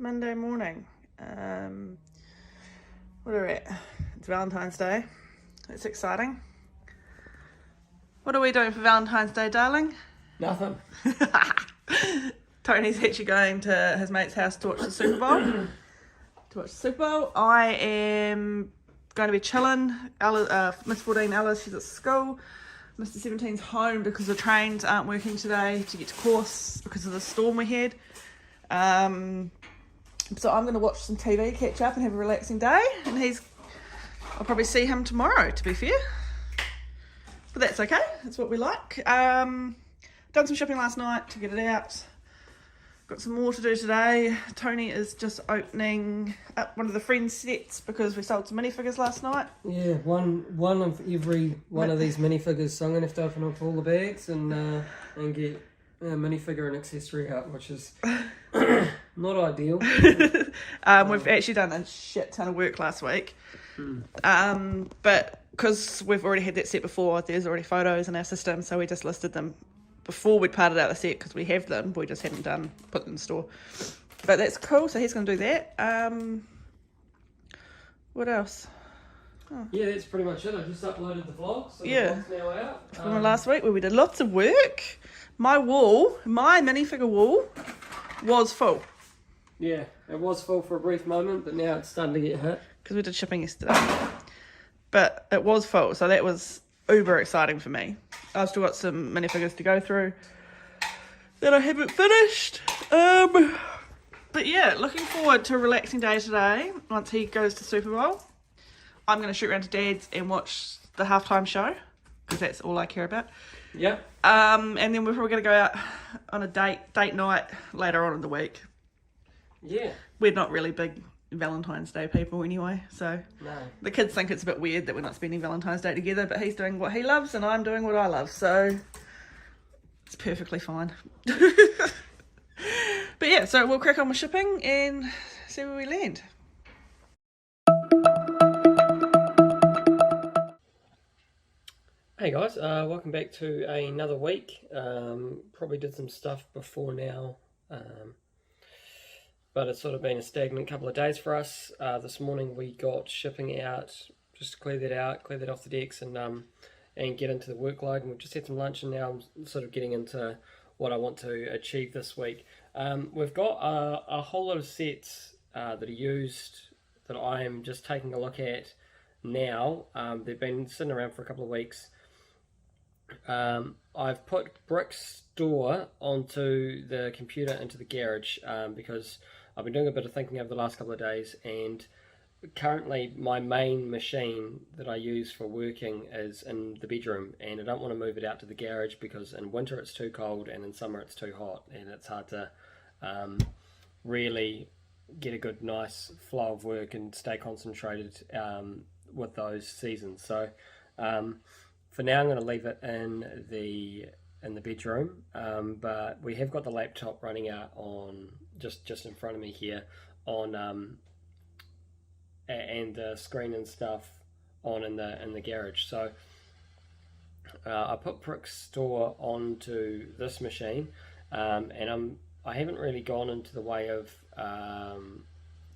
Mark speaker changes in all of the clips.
Speaker 1: Monday morning. What are we at? It's Valentine's Day. It's exciting. What are we doing for Valentine's Day, darling?
Speaker 2: Nothing.
Speaker 1: Tony's actually going to his mate's house to watch the Super Bowl. I am going to be chilling. Miss 14 Alice, she's at school. Mr 17's home because the trains aren't working today to get to course because of the storm we had. So I'm going to watch some TV, catch up and have a relaxing day. And I'll probably see him tomorrow, to be fair. But that's okay. That's what we like. Done some shopping last night to get it out. Got some more to do today. Tony is just opening up one of the Friends sets because we sold some minifigures last night.
Speaker 2: Yeah, one of every one of these minifigures. So I'm going to have to open up all the bags and get a minifigure and accessory out, which is not ideal.
Speaker 1: We've actually done a shit ton of work last week. But because we've already had that set before, there's already photos in our system, so we just listed them before we'd parted out the set because we have them, we just hadn't put them in the store. But that's cool, so he's going to do that. What else?
Speaker 2: Oh. Yeah, that's pretty much it. I just uploaded the vlog, so
Speaker 1: yeah.
Speaker 2: The vlog's now out.
Speaker 1: From last week where we did lots of work. My minifigure wall was full.
Speaker 2: Yeah, it was full for a brief moment, but now it's starting to get hit.
Speaker 1: Because we did shipping yesterday. But it was full, so that was uber exciting for me. I've still got some minifigures to go through that I haven't finished. But yeah, looking forward to a relaxing day today once he goes to Super Bowl. I'm going to shoot around to Dad's and watch the halftime show because that's all I care about.
Speaker 2: Yep.
Speaker 1: And then we're probably going to go out on a date night later on in the week.
Speaker 2: Yeah.
Speaker 1: We're not really big Valentine's Day people anyway, so
Speaker 2: no.
Speaker 1: The kids think it's a bit weird that we're not spending Valentine's Day together, but he's doing what he loves and I'm doing what I love, so it's perfectly fine. But yeah, so we'll crack on with shipping and see where we land.
Speaker 2: Hey guys, welcome back to another week. Probably did some stuff before now, but it's sort of been a stagnant couple of days for us. This morning we got shipping out, just to clear that off the decks and get into the workload. And we've just had some lunch and now I'm sort of getting into what I want to achieve this week. We've got a whole lot of sets that are used that I am just taking a look at now. They've been sitting around for a couple of weeks. I've put Brickstore onto the computer into the garage because I've been doing a bit of thinking over the last couple of days, and currently my main machine that I use for working is in the bedroom, and I don't want to move it out to the garage because in winter it's too cold and in summer it's too hot, and it's hard to really get a good nice flow of work and stay concentrated with those seasons. So for now I'm going to leave it in the bedroom, but we have got the laptop running out on just in front of me here on and the screen and stuff on in the garage. So I put Brickstore onto this machine, and I haven't really gone into the way of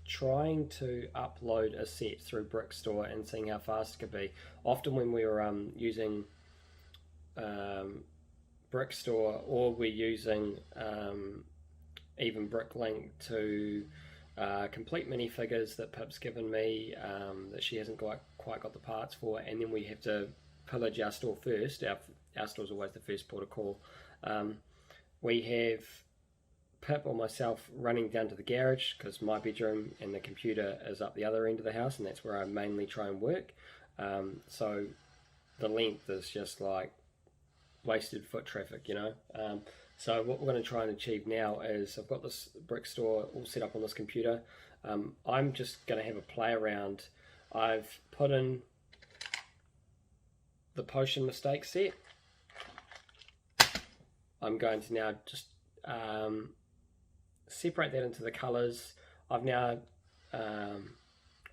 Speaker 2: trying to upload a set through Brickstore and seeing how fast it could be. Often when we were using Brickstore, or we're using even Bricklink to complete minifigures that Pip's given me that she hasn't quite got the parts for, and then we have to pillage our store first. Our store's always the first port of call. We have Pip or myself running down to the garage because my bedroom and the computer is up the other end of the house, and that's where I mainly try and work. So the length is just like wasted foot traffic, you know. So what we're going to try and achieve now is I've got this Brickstore all set up on this computer. I'm just going to have a play around. I've put in the potion mistake set. I'm going to now just separate that into the colors. I've now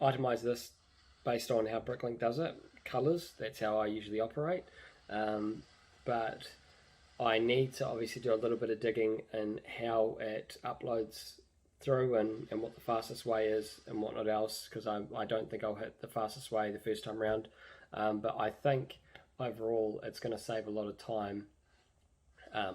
Speaker 2: itemized this based on how Bricklink does it. Colors, that's how I usually operate. But I need to obviously do a little bit of digging in how it uploads through and what the fastest way is and whatnot else, because I don't think I'll hit the fastest way the first time round, but I think overall it's going to save a lot of time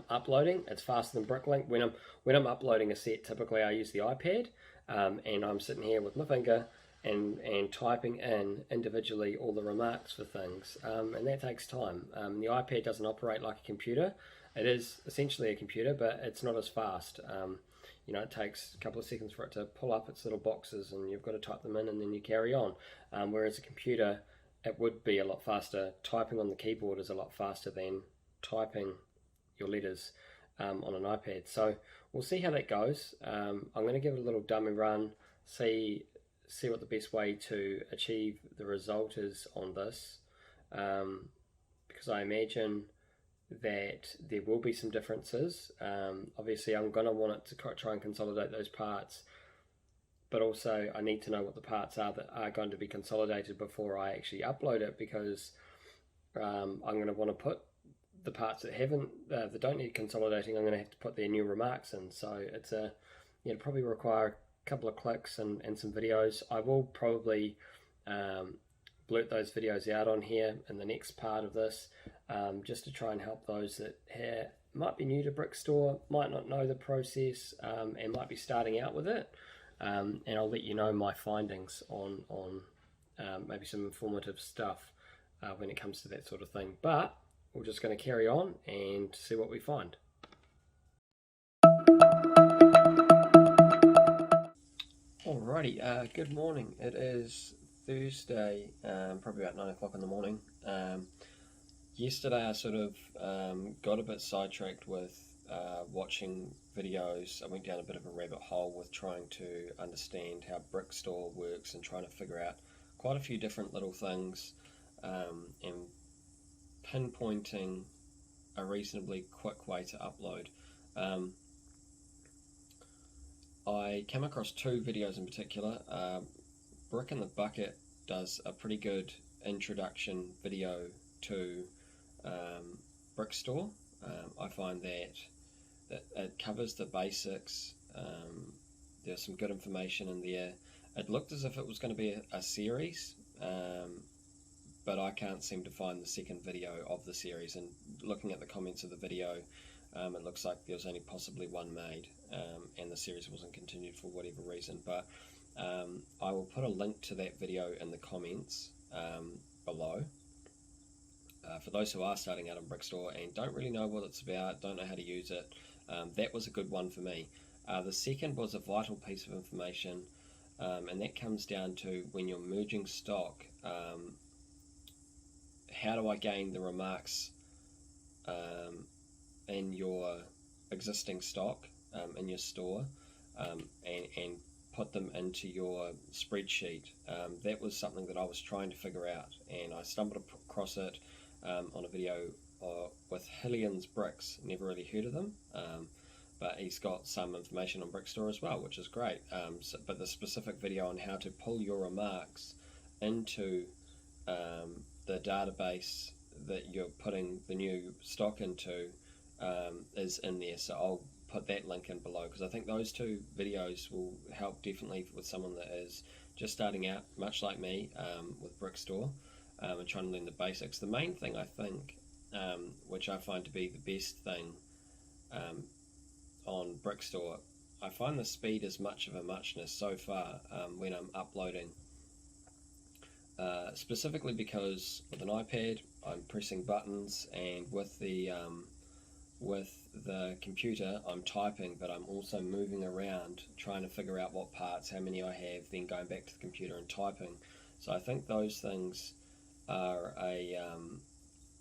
Speaker 2: uploading. It's faster than Bricklink. When I'm uploading a set, typically I use the iPad, and I'm sitting here with my finger and typing in individually all the remarks for things, and that takes time. The iPad doesn't operate like a computer. It is essentially a computer, but it's not as fast. It takes a couple of seconds for it to pull up its little boxes, and you've got to type them in, and then you carry on. Whereas a computer, it would be a lot faster. Typing on the keyboard is a lot faster than typing your letters on an iPad. So we'll see how that goes. I'm going to give it a little dummy run, see what the best way to achieve the result is on this, because I imagine that there will be some differences. Obviously I'm going to want it to try and consolidate those parts, but also I need to know what the parts are that are going to be consolidated before I actually upload it, because I'm going to want to put the parts that don't need consolidating. I'm going to have to put their new remarks in, so it'll probably require a couple of clicks and some videos. I will probably blurt those videos out on here in the next part of this, just to try and help those that might be new to Brickstore, might not know the process, and might be starting out with it, and I'll let you know my findings on maybe some informative stuff when it comes to that sort of thing. But we're just going to carry on and see what we find. Alrighty, good morning. It is Thursday, probably about 9 o'clock in the morning. Yesterday I sort of got a bit sidetracked with watching videos. I went down a bit of a rabbit hole with trying to understand how Brickstore works and trying to figure out quite a few different little things, and pinpointing a reasonably quick way to upload. I came across two videos in particular. Brick in the Bucket does a pretty good introduction video to Brickstore. I find that it covers the basics. There's some good information in there. It looked as if it was going to be a series, but I can't seem to find the second video of the series, and looking at the comments of the video, it looks like there was only possibly one made, and the series wasn't continued for whatever reason. But I will put a link to that video in the comments below. For those who are starting out on Brickstore and don't really know what it's about, don't know how to use it, that was a good one for me. The second was a vital piece of information, and that comes down to when you're merging stock. How do I gain the remarks in your existing stock in your store, and put them into your spreadsheet? That was something that I was trying to figure out, and I stumbled across it on a video with Hillian's Bricks. Never really heard of them, but he's got some information on Brickstore as well, which is great. But the specific video on how to pull your remarks into the database that you're putting the new stock into is in there, so I'll put that link in below, because I think those two videos will help definitely with someone that is just starting out, much like me, with Brickstore, and trying to learn the basics. The main thing, I think, which I find to be the best thing on Brickstore, I find the speed is much of a muchness so far when I'm uploading. Specifically because with an iPad I'm pressing buttons, and with the computer I'm typing, but I'm also moving around trying to figure out what parts, how many I have, then going back to the computer and typing. So I think those things are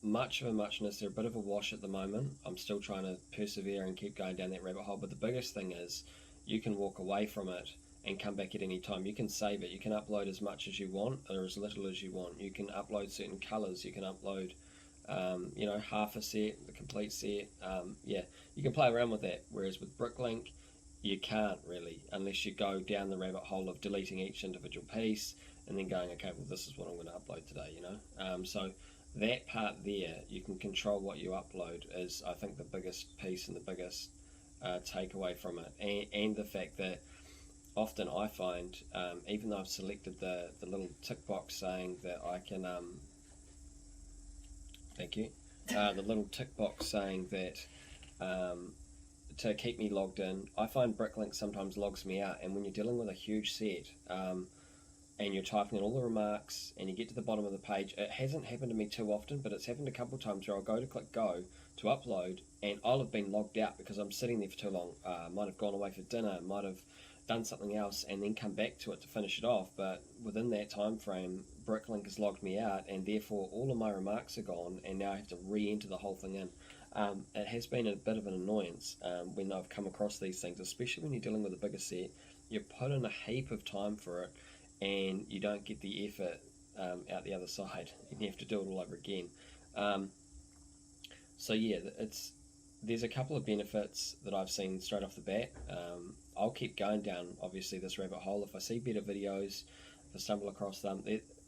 Speaker 2: much of a muchness. They're a bit of a wash at the moment. I'm still trying to persevere and keep going down that rabbit hole, but the biggest thing is you can walk away from it and come back at any time. You can save it. You can upload as much as you want or as little as you want. You can upload certain colors. You can upload half a set, the complete set. You can play around with that, whereas with Bricklink you can't really, unless you go down the rabbit hole of deleting each individual piece and then going, okay, well, this is what I'm going to upload today, so that part there, you can control what you upload, is I think the biggest piece and the biggest takeaway from it, and the fact that often I find, even though I've selected the little tick box saying that I can, thank you, the little tick box saying that to keep me logged in, I find Bricklink sometimes logs me out, and when you're dealing with a huge set, and you're typing in all the remarks and you get to the bottom of the page, it hasn't happened to me too often, but it's happened a couple of times where I'll go to click go to upload and I'll have been logged out because I'm sitting there for too long. Might have gone away for dinner, might have done something else and then come back to it to finish it off, but within that time frame Bricklink has logged me out and therefore all of my remarks are gone and now I have to re-enter the whole thing in. It has been a bit of an annoyance when I've come across these things, especially when you're dealing with a bigger set. You put in a heap of time for it and you don't get the effort out the other side and you have to do it all over again. So yeah, there's a couple of benefits that I've seen straight off the bat. I'll keep going down obviously this rabbit hole. If I see better videos, if I stumble across them,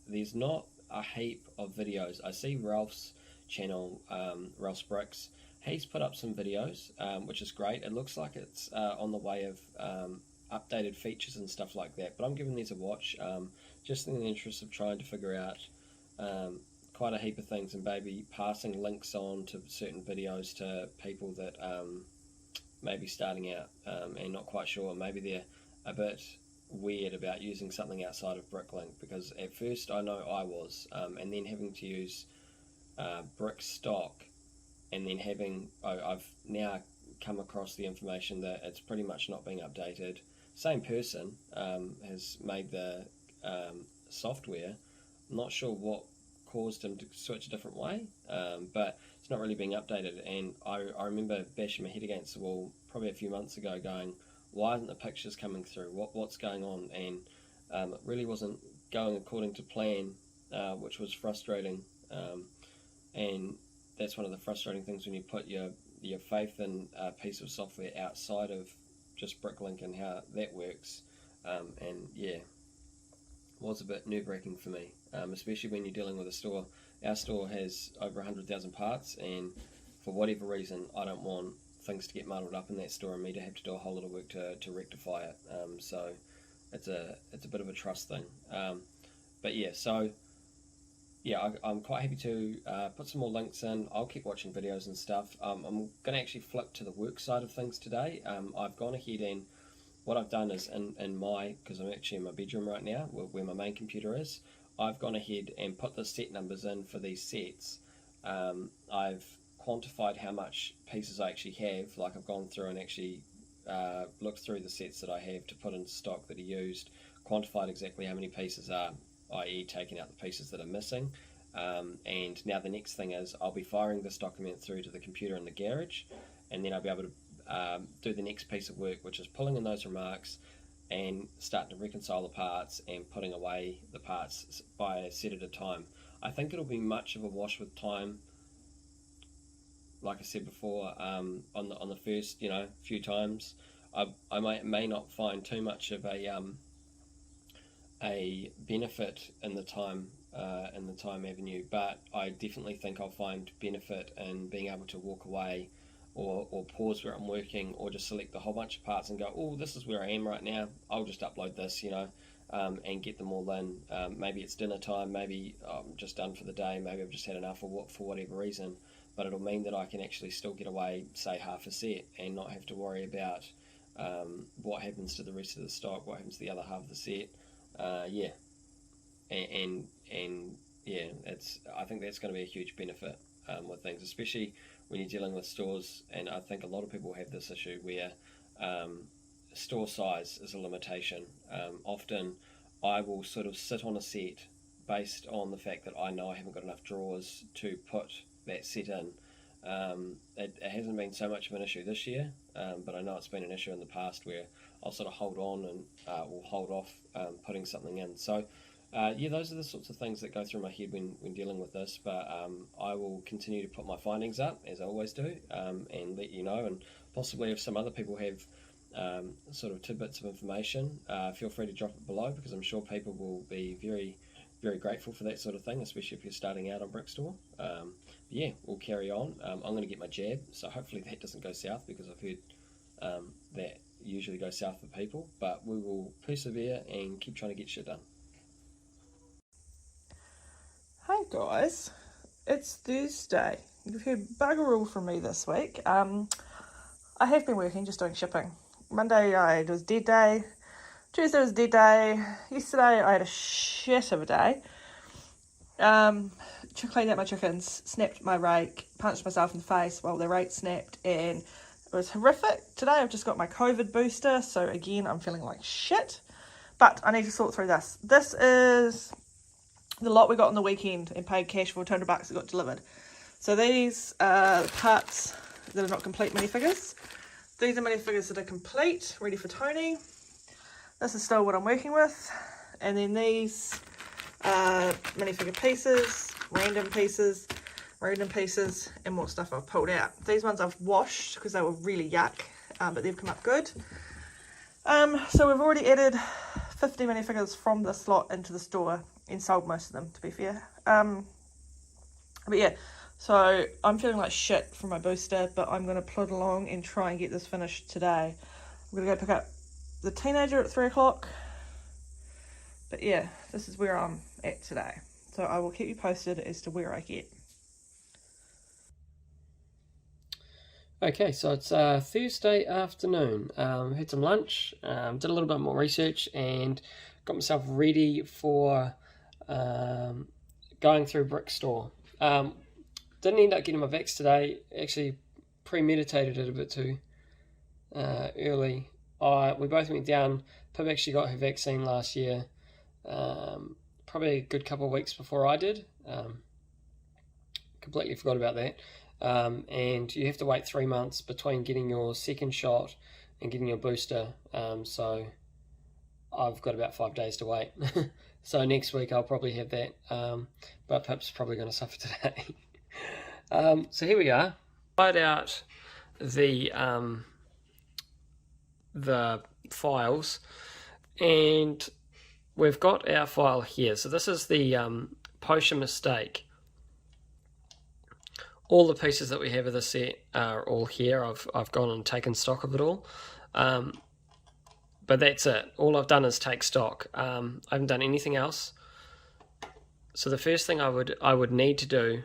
Speaker 2: there's not a heap of videos. I see Ralph's channel, Ralph's Bricks. He's put up some videos, which is great. It looks like it's on the way of updated features and stuff like that, but I'm giving these a watch just in the interest of trying to figure out quite a heap of things and maybe passing links on to certain videos to people that may be starting out and not quite sure. Maybe they're a bit weird about using something outside of Bricklink, because at first I know I was, and then having to use Brickstore, and then I've now come across the information that it's pretty much not being updated. Same person has made the software. I'm not sure what caused him to switch a different way, but it's not really being updated. And I remember bashing my head against the wall probably a few months ago going, why aren't the pictures coming through? What's going on? And it really wasn't going according to plan, which was frustrating. And that's one of the frustrating things when you put your faith in a piece of software outside of just Bricklink and how that works. And yeah, was a bit nerve-wracking for me, especially when you're dealing with a store. Our store has over 100,000 parts, and for whatever reason I don't want things to get muddled up in that store and me to have to do a whole lot of work to rectify it. So it's a bit of a trust thing. But yeah, so yeah, I'm quite happy to put some more links in. I'll keep watching videos and stuff. I'm going to actually flip to the work side of things today. I've gone ahead and what I've done is in my, because I'm actually in my bedroom right now where my main computer is, I've gone ahead and put the set numbers in for these sets. I've quantified how much pieces I actually have. Like I've gone through and actually looked through the sets that I have to put into stock that are used, quantified exactly how many pieces are, i.e. taking out the pieces that are missing. And now the next thing is I'll be firing this document through to the computer in the garage, and then I'll be able to do the next piece of work, which is pulling in those remarks and starting to reconcile the parts and putting away the parts by a set at a time. I think it'll be much of a wash with time. Like I said before, on the first few times, I may not find too much of a benefit in the time avenue, but I definitely think I'll find benefit in being able to walk away or pause where I'm working, or just select a whole bunch of parts and go, oh, this is where I am right now, I'll just upload this, and get them all in. Maybe it's dinner time, maybe I'm just done for the day, maybe I've just had enough for whatever reason, but it'll mean that I can actually still get away, say, half a set and not have to worry about what happens to the rest of the stock, what happens to the other half of the set. Yeah, and yeah, I think that's going to be a huge benefit with things, especially when you're dealing with stores. And I think a lot of people have this issue where store size is a limitation. Often I will sort of sit on a set based on the fact that I know I haven't got enough drawers to put that set in. It hasn't been so much of an issue this year, but I know it's been an issue in the past where I'll sort of hold on and will hold off putting something in. So yeah, those are the sorts of things that go through my head when dealing with this, but I will continue to put my findings up, as I always do, and let you know, and possibly if some other people have sort of tidbits of information, feel free to drop it below, because I'm sure people will be very, very grateful for that sort of thing, especially if you're starting out on Brickstore. Yeah, we'll carry on. I'm going to get my jab, so hopefully that doesn't go south, because I've heard that usually go south for people, but we will persevere and keep trying to get shit done.
Speaker 1: Hey guys, it's Thursday. You've heard bugger all from me this week. I have been working, just doing shipping. Monday it was dead day. Tuesday was dead day. Yesterday I had a shit of a day. Cleaned out my chickens, snapped my rake, punched myself in the face while the rake snapped, and it was horrific. Today I've just got my COVID booster, so again I'm feeling like shit. But I need to sort through this. This is the lot we got on the weekend and paid cash for $200 that got delivered. So these are the parts that are not complete minifigures. These are minifigures that are complete, ready for Tony. This is still what I'm working with. And then these are minifigure pieces, random pieces, and more stuff I've pulled out. These ones I've washed because they were really yuck, but they've come up good. So we've already added 50 minifigures from this lot into the store and sold most of them, to be fair. But yeah, so I'm feeling like shit from my booster, but I'm going to plod along and try and get this finished today. I'm going to go pick up the teenager at 3 o'clock. But yeah, this is where I'm at today. So I will keep you posted as to where I get.
Speaker 2: Okay, so it's Thursday afternoon. Had some lunch, did a little bit more research, and got myself ready for going through Brickstore. Didn't end up getting my vax today. Actually, premeditated it a bit too early. We both went down. Pip actually got her vaccine last year, probably a good couple of weeks before I did. Completely forgot about that. And you have to wait 3 months between getting your second shot and getting your booster. So I've got about 5 days to wait. So next week I'll probably have that. But Pip's probably going to suffer today. So here we are. Fired out the files, and we've got our file here. So this is the potion mistake. All the pieces that we have of the set are all here. I've gone and taken stock of it all. But that's it. All I've done is take stock. I haven't done anything else. So the first thing I would need to do,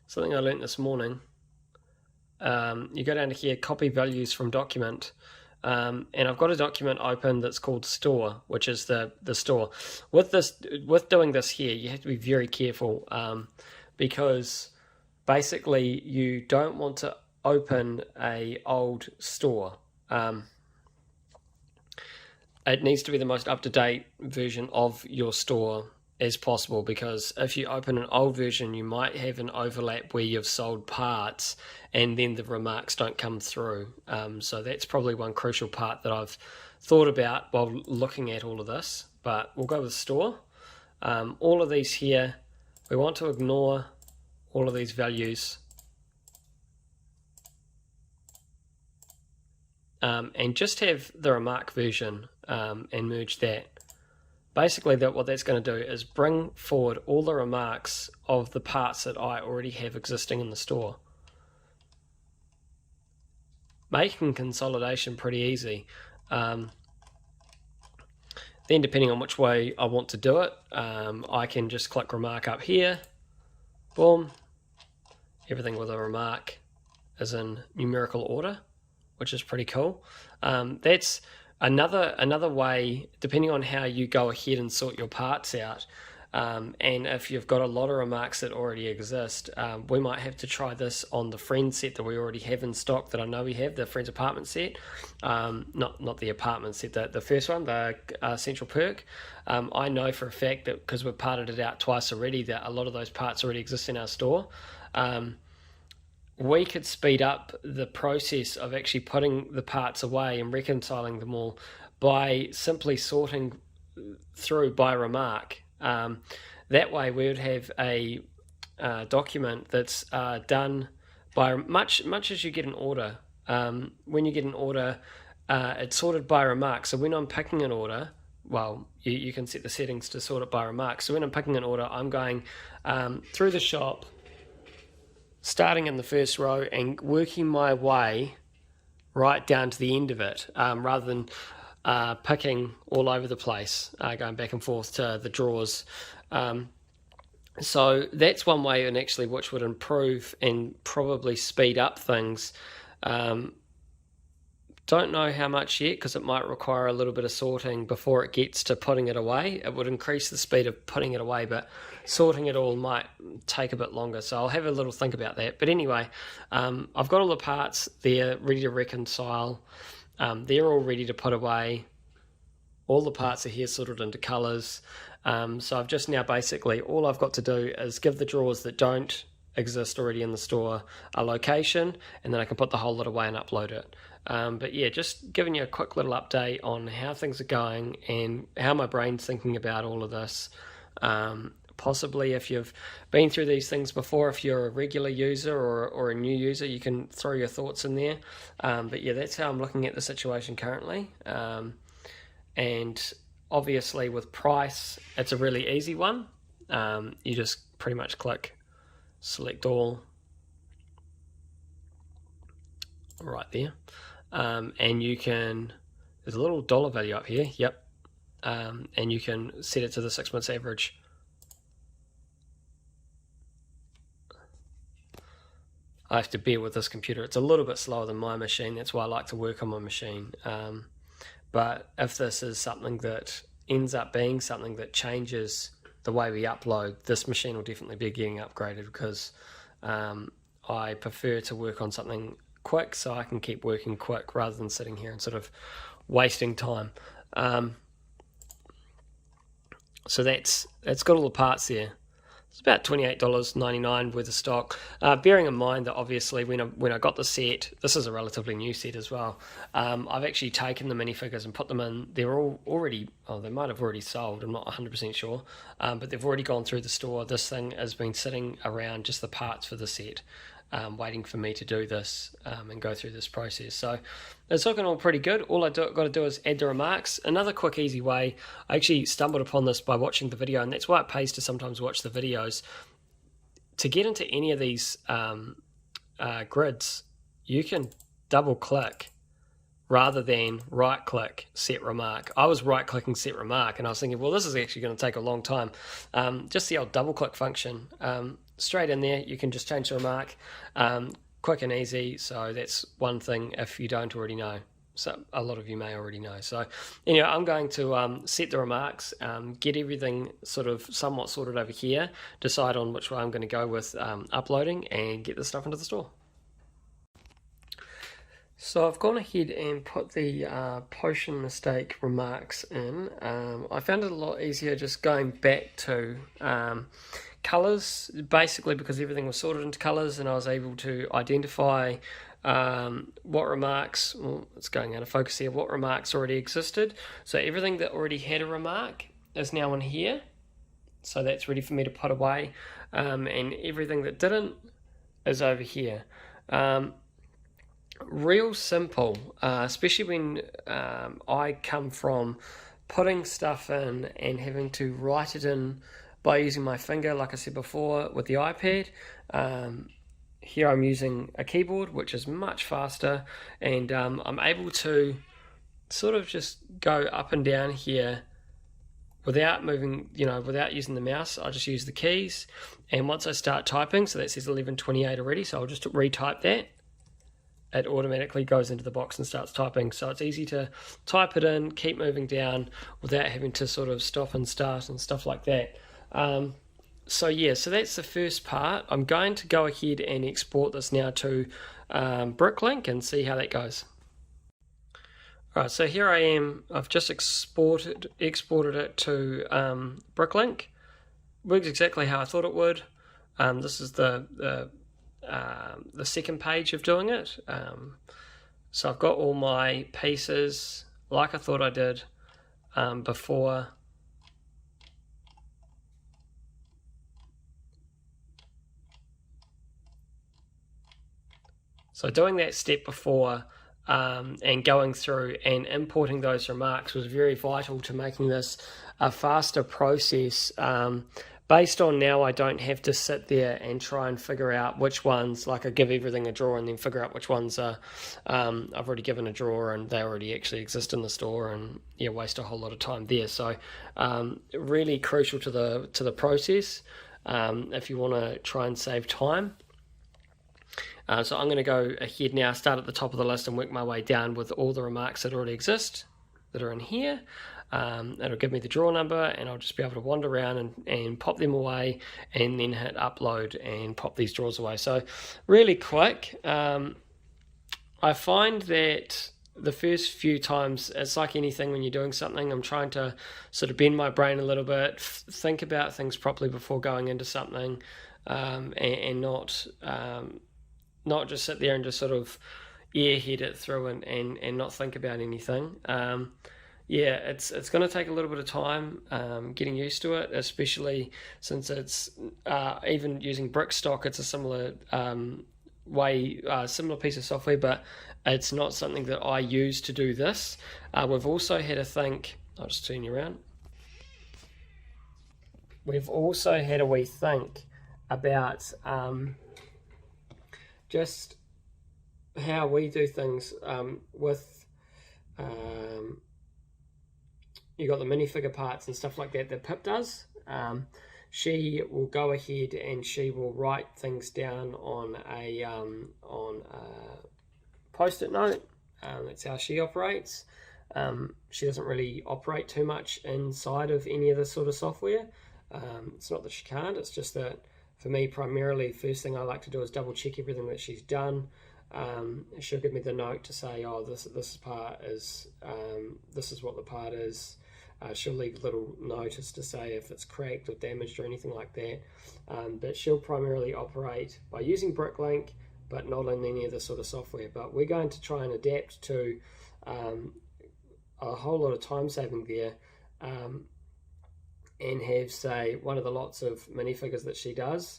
Speaker 2: something I learnt this morning, you go down to here, copy values from document. And I've got a document open that's called store, which is the store. With doing this here, you have to be very careful, because basically you don't want to open a old store. It needs to be the most up-to-date version of your store as possible, because if you open an old version, you might have an overlap where you've sold parts and then the remarks don't come through. So that's probably one crucial part that I've thought about while looking at all of this, but we'll go with store. All of these here, we want to ignore all of these values, and just have the remark version, and merge that. Basically, what that's going to do is bring forward all the remarks of the parts that I already have existing in the store. Making consolidation pretty easy. Then depending on which way I want to do it, I can just click remark up here. Boom. Everything with a remark is in numerical order, which is pretty cool. That's another way, depending on how you go ahead and sort your parts out, and if you've got a lot of remarks that already exist, we might have to try this on the Friends set that we already have in stock, that I know we have, the Friends apartment set, not the apartment set, the first one, the Central Perk. I know for a fact that because we've parted it out twice already, that a lot of those parts already exist in our store. We could speed up the process of actually putting the parts away and reconciling them all by simply sorting through by remark. That way we would have a document that's done by much as you get an order. When you get an order, it's sorted by remark. So when I'm picking an order, well, you can set the settings to sort it by remark. So when I'm picking an order, I'm going through the shop, starting in the first row and working my way right down to the end of it, rather than picking all over the place, going back and forth to the drawers. So that's one way, and actually which would improve and probably speed up things. Don't know how much yet, because it might require a little bit of sorting before it gets to putting it away. It would increase the speed of putting it away, but sorting it all might take a bit longer. So I'll have a little think about that. But anyway, I've got all the parts there ready to reconcile. They're all ready to put away. All the parts are here sorted into colours. So I've just now basically, all I've got to do is give the drawers that don't exist already in the store a location, and then I can put the whole lot away and upload it. But yeah, just giving you a quick little update on how things are going and how my brain's thinking about all of this. Possibly if you've been through these things before, if you're a regular user or a new user, you can throw your thoughts in there. But yeah, that's how I'm looking at the situation currently. And obviously with price, it's a really easy one. You just pretty much click select all right there. And you can, there's a little dollar value up here, yep. And you can set it to the 6 months average. I have to bear with this computer. It's a little bit slower than my machine. That's why I like to work on my machine. But if this is something that ends up being something that changes the way we upload, this machine will definitely be getting upgraded, because I prefer to work on something quick so I can keep working quick rather than sitting here and sort of wasting time. So it's got all the parts there. It's about $28.99 worth of stock. Bearing in mind that obviously when I got the set, this is a relatively new set as well. I've actually taken the minifigures and put them in. They're all already, they might have already sold. I'm not 100% sure, but they've already gone through the store. This thing has been sitting around, just the parts for the set, waiting for me to do this and go through this process. So it's looking all pretty good. All I got to do is add the remarks. Another quick, easy way, I actually stumbled upon this by watching the video, and that's why it pays to sometimes watch the videos. To get into any of these grids, you can double click rather than right click set remark. I was right clicking set remark, and I was thinking, well, this is actually going to take a long time. Just the old double click function. Straight in there, you can just change the remark, quick and easy. So that's one thing if you don't already know. So a lot of you may already know. So anyway, I'm going to set the remarks, get everything sort of somewhat sorted over here, decide on which way I'm going to go with uploading, and get the stuff into the store. So I've gone ahead and put the potion mistake remarks in. I found it a lot easier just going back to colours, basically because everything was sorted into colours, and I was able to identify what remarks, well, it's going out of focus here, what remarks already existed. So everything that already had a remark is now in here. So that's ready for me to put away. And everything that didn't is over here. Real simple, especially when I come from putting stuff in and having to write it in by using my finger, like I said before, with the iPad. Here I'm using a keyboard, which is much faster, and I'm able to sort of just go up and down here without moving, without using the mouse. I just use the keys, and once I start typing, so that says 11:28 already, so I'll just retype that. It automatically goes into the box and starts typing. So it's easy to type it in, keep moving down without having to sort of stop and start and stuff like that. So that's the first part. I'm going to go ahead and export this now to Bricklink and see how that goes. Alright, so here I am. I've just exported it to Bricklink. Works exactly how I thought it would. This is the second page of doing it. So I've got all my pieces like I thought I did before. So doing that step before and going through and importing those remarks was very vital to making this a faster process. based on now, I don't have to sit there and try and figure out which ones, like I give everything a drawer and then figure out which ones are, I've already given a drawer and they already actually exist in the store, and waste a whole lot of time there. So really crucial to the process if you want to try and save time. So I'm going to go ahead now, start at the top of the list and work my way down with all the remarks that already exist that are in here. It'll give me the drawer number, and I'll just be able to wander around and pop them away, and then hit upload and pop these drawers away. So really quick. I find that the first few times, it's like anything when you're doing something, I'm trying to sort of bend my brain a little bit, think about things properly before going into something, and not just sit there and just sort of airhead it through and not think about anything. It's going to take a little bit of time getting used to it, especially since it's even using Brickstore. It's a similar similar piece of software, but it's not something that I use to do this. We've also had to think, I'll just turn you around. We've also had a wee think about just how we do things with you got the minifigure parts and stuff like that Pip does. She will go ahead and she will write things down on a post-it note. That's how she operates. She doesn't really operate too much inside of any of this sort of software. It's not that she can't, it's just that for me, primarily, first thing I like to do is double check everything that she's done. She'll give me the note to say, oh, this part is, this is what the part is. She'll leave a little notice to say if it's cracked or damaged or anything like that. But she'll primarily operate by using Bricklink, but not in any of the sort of software. But we're going to try and adapt to a whole lot of time saving there. And have, say, one of the lots of minifigures that she does.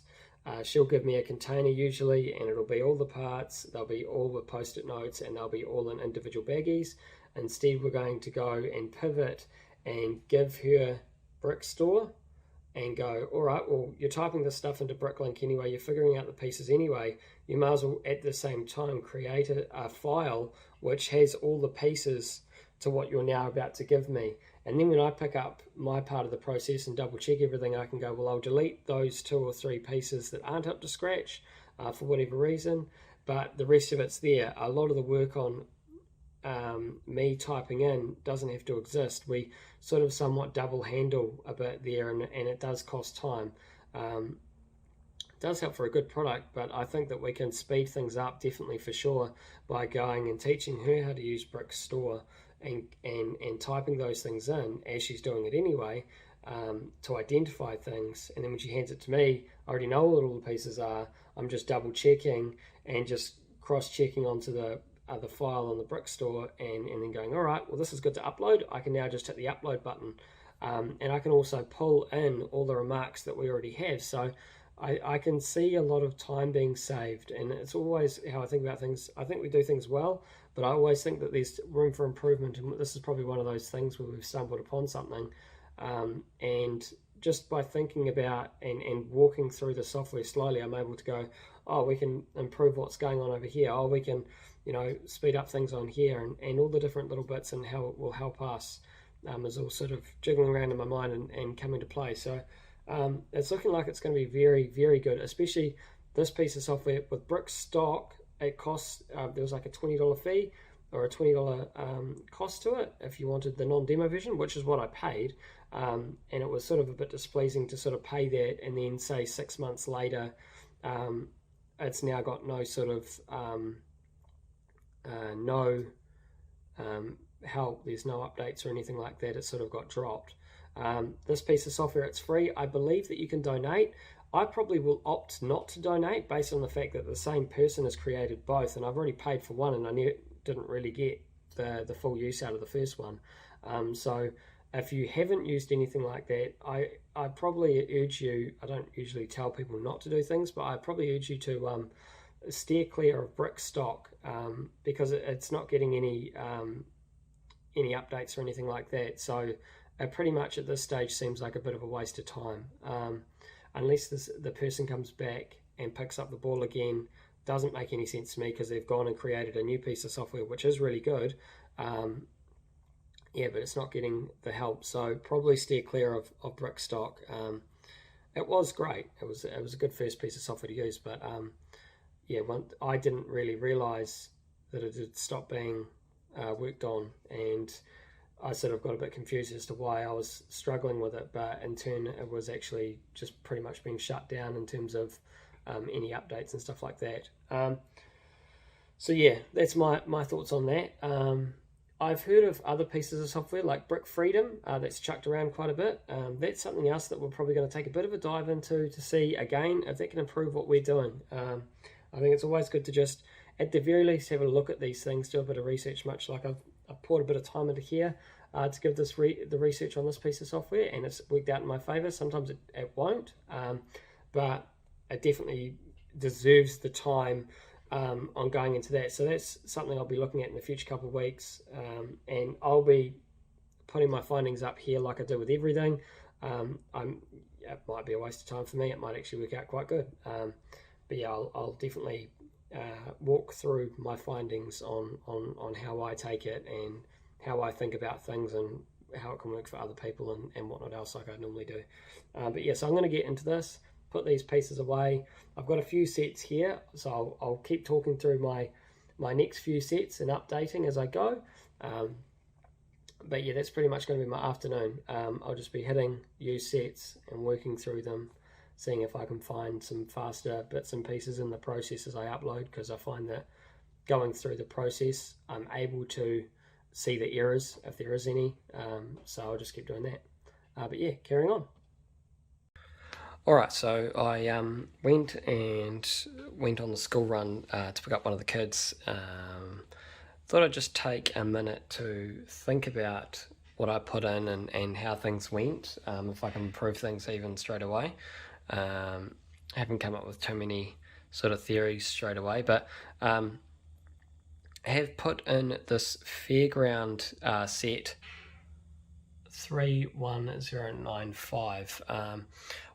Speaker 2: She'll give me a container usually, and it'll be all the parts, they'll be all the post-it notes, and they'll be all in individual baggies. Instead, we're going to go and pivot and give her Brickstore and go, all right, well, you're typing this stuff into Bricklink anyway, you're figuring out the pieces anyway, you might as well at the same time create a file which has all the pieces to what you're now about to give me. And then when I pick up my part of the process and double check everything, I can go, well, I'll delete those 2 or 3 pieces that aren't up to scratch for whatever reason, but the rest of it's there. A lot of the work on me typing in doesn't have to exist. We sort of somewhat double handle a bit there, and it does cost time. It does help for a good product, but I think that we can speed things up definitely for sure by going and teaching her how to use Brickstore and typing those things in as she's doing it anyway, to identify things. And then when she hands it to me, I already know what all the pieces are. I'm just double checking and just cross checking onto the file on the Brickstore and then going, all right, well, this is good to upload. I can now just hit the upload button, and I can also pull in all the remarks that we already have. So I can see a lot of time being saved, and it's always how I think about things. I think we do things well, but I always think that there's room for improvement, and this is probably one of those things where we've stumbled upon something, and just by thinking about and walking through the software slowly, I'm able to go, oh, we can improve what's going on over here. Oh, we can, speed up things on here, and all the different little bits and how it will help us is all sort of jiggling around in my mind and coming to play. So it's looking like it's going to be very, very good, especially this piece of software with Brickstore. It costs, there was like a $20 fee or a $20 cost to it if you wanted the non-demo version, which is what I paid. And it was sort of a bit displeasing to sort of pay that and then say 6 months later, it's now got no sort of help. There's no updates or anything like that. It sort of got dropped. This piece of software, it's free. I believe that you can donate. I probably will opt not to donate based on the fact that the same person has created both, and I've already paid for one and I didn't really get the full use out of the first one. So if you haven't used anything like that, I probably urge you, I don't usually tell people not to do things, but I probably urge you to steer clear of Brickstore, because it's not getting any updates or anything like that. So it pretty much at this stage seems like a bit of a waste of time. unless the person comes back and picks up the ball again, doesn't make any sense to me, because they've gone and created a new piece of software which is really good. Yeah, but it's not getting the help, so probably steer clear of Brickstock. It was great. It was a good first piece of software to use, but yeah, I didn't really realise that it had stopped being worked on, and I sort of got a bit confused as to why I was struggling with it, but in turn it was actually just pretty much being shut down in terms of any updates and stuff like that. So yeah, that's my thoughts on that. I've heard of other pieces of software like Brick Freedom that's chucked around quite a bit. That's something else that we're probably going to take a bit of a dive into to see, again, if that can improve what we're doing. I think it's always good to just, at the very least, have a look at these things, do a bit of research, much like I've poured a bit of time into here to give this the research on this piece of software, and it's worked out in my favour. Sometimes it won't, but it definitely deserves the time on going into that. So that's something I'll be looking at in the future couple of weeks, and I'll be putting my findings up here like I do with everything. It might be a waste of time for me, it might actually work out quite good, but yeah, I'll definitely walk through my findings on how I take it and how I think about things and how it can work for other people and whatnot else, like I normally do. But yeah, so I'm going to get into this, put these pieces away. I've got a few sets here, so I'll keep talking through my next few sets and updating as I go. But yeah, that's pretty much going to be my afternoon. I'll just be hitting use sets and working through them, seeing if I can find some faster bits and pieces in the process as I upload, because I find that going through the process, I'm able to see the errors if there is any. So I'll just keep doing that. But yeah, carrying on. Alright, so I went on the school run to pick up one of the kids. Thought I'd just take a minute to think about what I put in and how things went, if I can improve things even straight away. I haven't come up with too many sort of theories straight away, but I have put in this Fairground set 31095.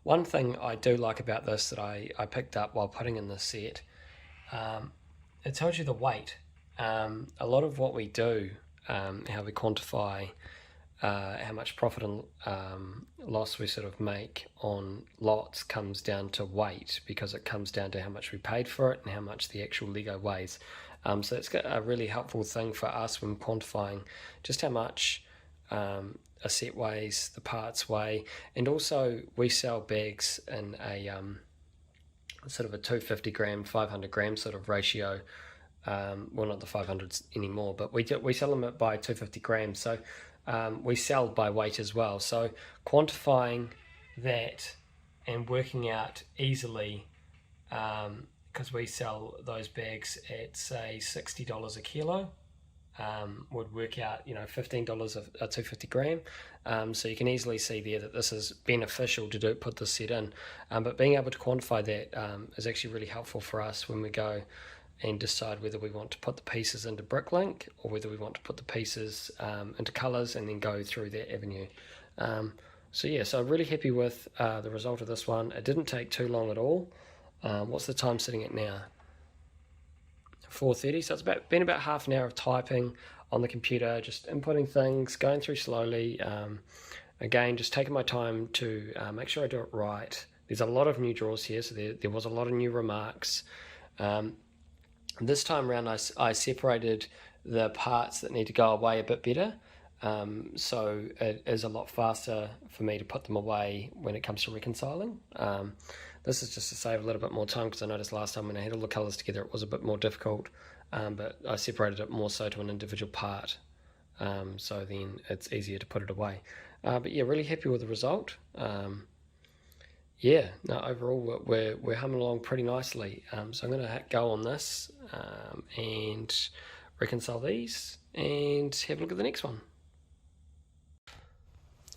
Speaker 2: One thing I do like about this that I picked up while putting in this set, it tells you the weight. A lot of what we do, how we quantify how much profit and loss we sort of make on lots, comes down to weight, because it comes down to how much we paid for it and how much the actual Lego weighs. So it's a really helpful thing for us when quantifying just how much a set weighs, the parts weigh, and also we sell bags in a sort of a 250 gram, 500 gram sort of ratio. Well, not the 500s anymore, but we sell them by 250 grams, so we sell by weight as well. So quantifying that and working out easily, because we sell those bags at say $60 a kilo, would work out, $15 a 250 gram. So you can easily see there that this is beneficial to put this set in. But being able to quantify that is actually really helpful for us when we go and decide whether we want to put the pieces into Bricklink or whether we want to put the pieces into colours and then go through that avenue. So yeah, so I'm really happy with the result of this one. It didn't take too long at all. What's the time sitting at now? 4:30, so it's been about half an hour of typing on the computer, just inputting things, going through slowly. Again, just taking my time to make sure I do it right. There's a lot of new drawers here, so there was a lot of new remarks. This time around I separated the parts that need to go away a bit better, so it is a lot faster for me to put them away when it comes to reconciling. This is just to save a little bit more time, because I noticed last time when I had all the colours together it was a bit more difficult, but I separated it more so to an individual part, so then it's easier to put it away. But yeah, really happy with the result. Yeah, no, overall we're humming along pretty nicely. So I'm going to go on this and reconcile these and have a look at the next one.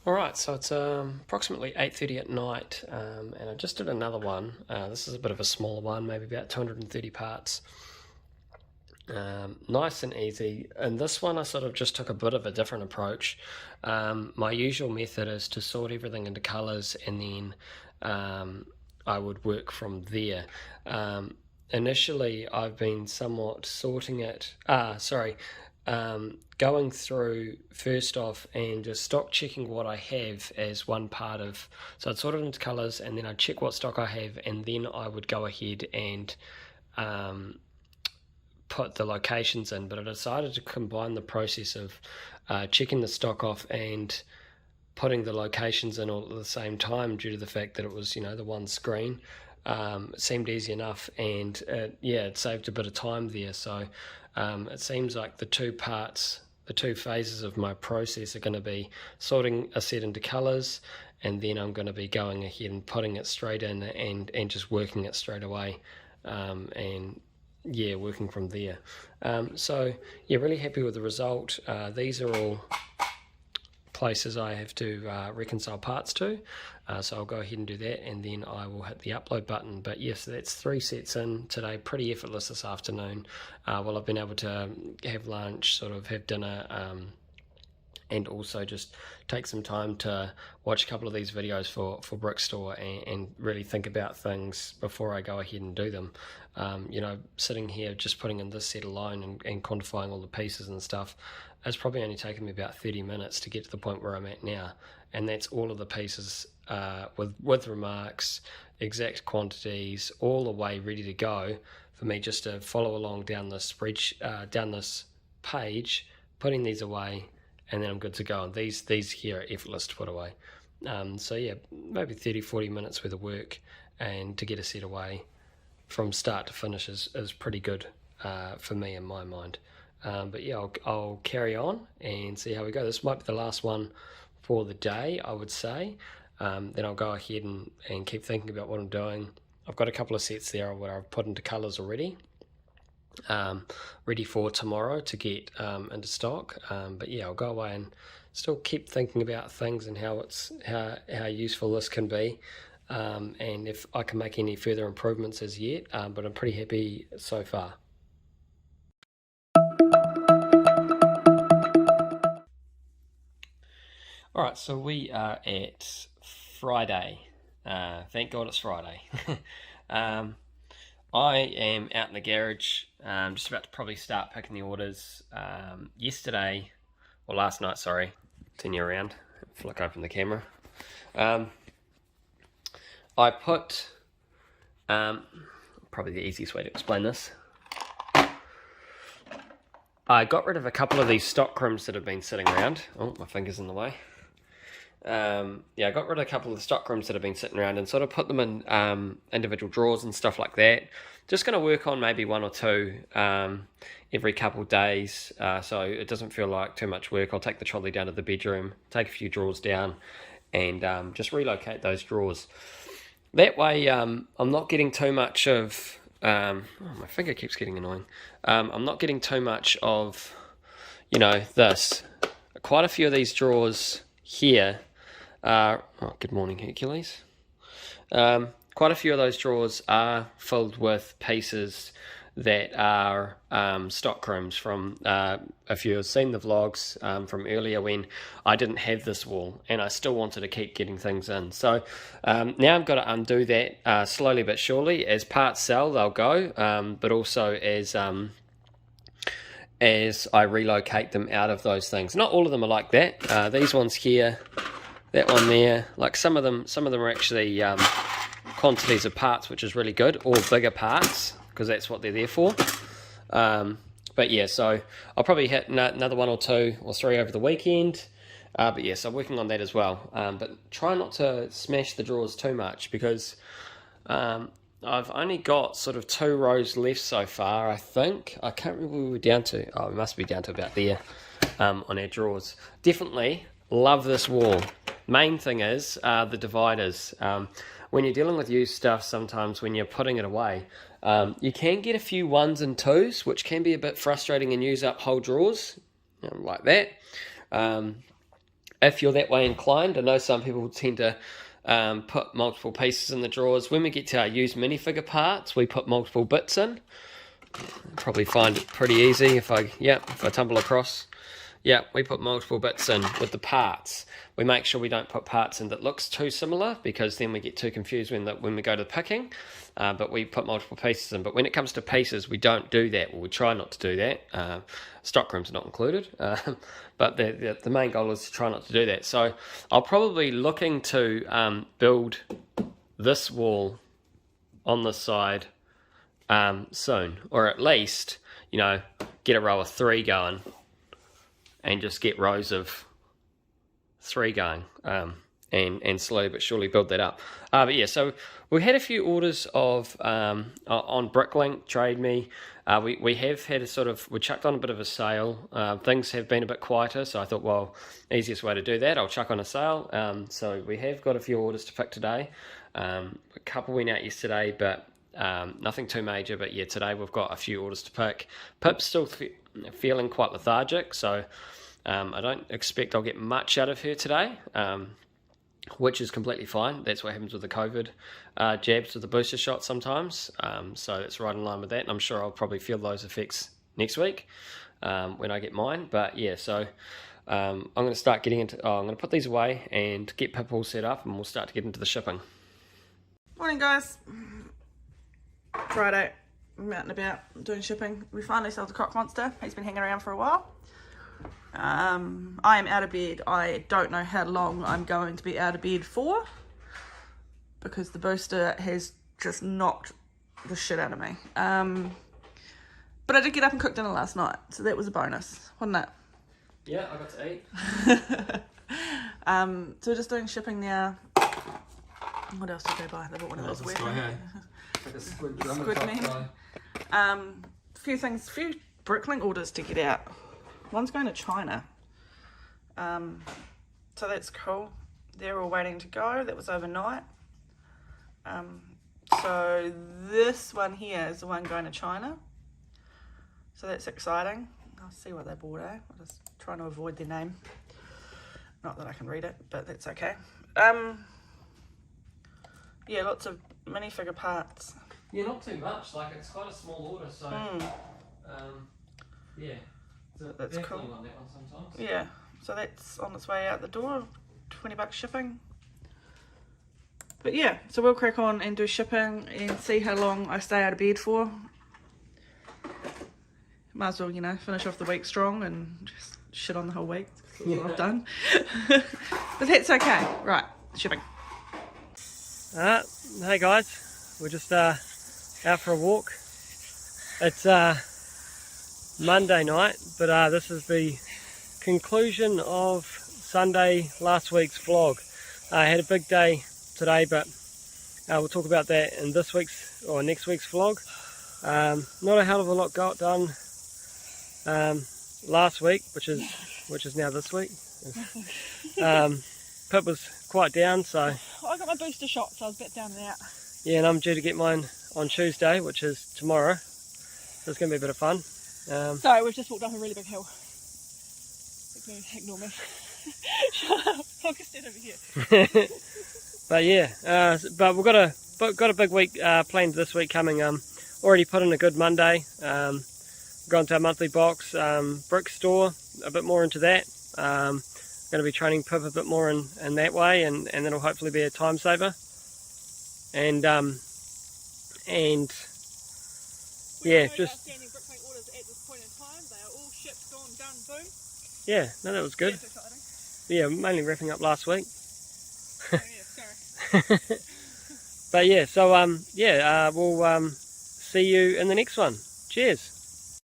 Speaker 2: Alright, so it's approximately 8:30 at night, and I just did another one. This is a bit of a smaller one, maybe about 230 parts. Nice and easy. And this one I sort of just took a bit of a different approach. My usual method is to sort everything into colours and then I would work from there. Initially, I've been somewhat sorting it. Going through first off and just stock checking what I have as one part of. So I'd sort it into colours, and then I'd check what stock I have, and then I would go ahead and put the locations in. But I decided to combine the process of checking the stock off and putting the locations in all at the same time, due to the fact that it was, the one screen. It seemed easy enough, and it saved a bit of time there. So it seems like the two phases of my process are going to be sorting a set into colours, and then I'm going to be going ahead and putting it straight in and just working it straight away, working from there. Really happy with the result. These are all places I have to reconcile parts to, so I'll go ahead and do that, and then I will hit the upload button. But yes, that's 3 sets in today, pretty effortless this afternoon. I've been able to have lunch, sort of have dinner, and also just take some time to watch a couple of these videos for Brickstore and really think about things before I go ahead and do them. Sitting here just putting in this set alone and quantifying all the pieces and stuff, it's probably only taken me about 30 minutes to get to the point where I'm at now, and that's all of the pieces with remarks, exact quantities, all the way ready to go for me just to follow along down this down this page, putting these away, and then I'm good to go. And these here are effortless to put away. Maybe 30-40 minutes worth of work, and to get a set away from start to finish is pretty good for me in my mind. I'll carry on and see how we go. This might be the last one for the day, I would say. Then I'll go ahead and keep thinking about what I'm doing. I've got a couple of sets there where I've put into colours already, ready for tomorrow to get into stock. I'll go away and still keep thinking about things and how useful this can be, and if I can make any further improvements as yet. But I'm pretty happy so far. Alright, so we are at Friday. Thank God it's Friday. I am out in the garage, just about to probably start picking the orders. Last night, sorry. Turn you around, flick open the camera. I put, probably the easiest way to explain this. I got rid of a couple of these stock rooms that have been sitting around. Oh, my finger's in the way. I got rid of a couple of the stock rooms that have been sitting around and sort of put them in individual drawers and stuff like that. Just going to work on maybe one or two every couple of days, so it doesn't feel like too much work. I'll take the trolley down to the bedroom, take a few drawers down, and just relocate those drawers. That way I'm not getting too much of... my finger keeps getting annoying. I'm not getting too much of, this. Quite a few of these drawers here are... Oh, good morning, Hercules. Quite a few of those drawers are filled with pieces that are stock rooms from, if you've seen the vlogs from earlier when I didn't have this wall and I still wanted to keep getting things in. So now I've got to undo that slowly but surely. As parts sell, they'll go, but also as I relocate them out of those things. Not all of them are like that. These ones here, that one there, like some of them are actually quantities of parts, which is really good, or bigger parts, because that's what they're there for. So I'll probably hit another 1 or 2 or 3 over the weekend. So I'm working on that as well. But try not to smash the drawers too much, because I've only got sort of 2 rows left so far, I think. I can't remember where we were down to. Oh, we must be down to about there on our drawers. Definitely love this wall. Main thing is the dividers. When you're dealing with used stuff, sometimes when you're putting it away, you can get a few 1s and 2s, which can be a bit frustrating and use up whole drawers, like that. If you're that way inclined, I know some people tend to put multiple pieces in the drawers. When we get to our used minifigure parts, we put multiple bits in. Probably find it pretty easy if I tumble across Yeah, we put multiple bits in with the parts. We make sure we don't put parts in that looks too similar, because then we get too confused when we go to picking. But we put multiple pieces in. But when it comes to pieces, we don't do that. Well, we try not to do that. Stockroom's not included. But the main goal is to try not to do that. So I'll probably be looking to build this wall on this side soon. Or at least, you know, get a row of 3 going. And just get rows of 3 going, and slowly but surely build that up. But yeah, so we had a few orders of on Bricklink, Trade Me. We have had we chucked on a bit of a sale. Things have been a bit quieter, so I thought, well, easiest way to do that, I'll chuck on a sale. So we have got a few orders to pick today. A couple went out yesterday, but nothing too major. But yeah, today we've got a few orders to pick. Pip's still feeling quite lethargic, so I don't expect I'll get much out of her today, which is completely fine. That's what happens with the COVID jabs with the booster shot sometimes, so it's right in line with that, and I'm sure I'll probably feel those effects next week when I get mine. But yeah, so I'm going to start getting into, I'm going to put these away and get Pip all set up, and we'll start to get into the shipping.
Speaker 1: Morning guys, Friday. I'm out and about doing shipping. We finally sold the croc monster. He's been hanging around for a while. I am out of bed. I don't know how long I'm going to be out of bed for, because the booster has just knocked the shit out of me. But I did get up and cook dinner last night, so that was a bonus, wasn't it?
Speaker 2: Yeah, I got to eat.
Speaker 1: So we're just doing shipping now. What else did they buy? They bought one of those weird squid men. Few Bricklink orders to get out. One's going to China. So that's cool. They're all waiting to go. That was overnight. So this one here is the one going to China. So that's exciting. I'll see what they bought, eh? I'm just trying to avoid their name. Not that I can read it, but that's okay. Yeah, lots of minifigure parts.
Speaker 2: Yeah, not too much. Like, it's quite a small order, so yeah.
Speaker 1: So that's cool.
Speaker 2: On that one sometimes.
Speaker 1: Yeah, so that's on its way out the door. $20 shipping. But yeah, so we'll crack on and do shipping and see how long I stay out of bed for. Might as well, you know, finish off the week strong and just shit on the whole week. That's what I've done. But that's okay. Right, shipping.
Speaker 2: Hey guys, we're just out for a walk. It's Monday night, but this is the conclusion of Sunday last week's vlog. I had a big day today, but we'll talk about that in this week's or next week's vlog. Not a hell of a lot got done last week, which is now this week. Pip was quite down, so
Speaker 1: I got my booster shot, so I was a bit down and out.
Speaker 2: Yeah, and I'm due to get mine on Tuesday, which is tomorrow. So it's going to be a bit of fun.
Speaker 1: Sorry, we've just walked up a really big hill. Ignore me. Shut up, focus it over here.
Speaker 2: But yeah, but we've got a big week planned this week coming. Already put in a good Monday. Gone to our monthly box, Brickstore, a bit more into that. Going to be training Pip a bit more in that way, and that'll hopefully be a time saver. And yeah, just
Speaker 1: outstanding Bricklink orders at this point in time. They are all shipped, gone, done, boom.
Speaker 2: Yeah, no, that was good.
Speaker 1: That's exciting.
Speaker 2: Yeah, mainly wrapping up last week.
Speaker 1: Oh yeah, sorry.
Speaker 2: But yeah, so yeah, we'll see you in the next one. Cheers.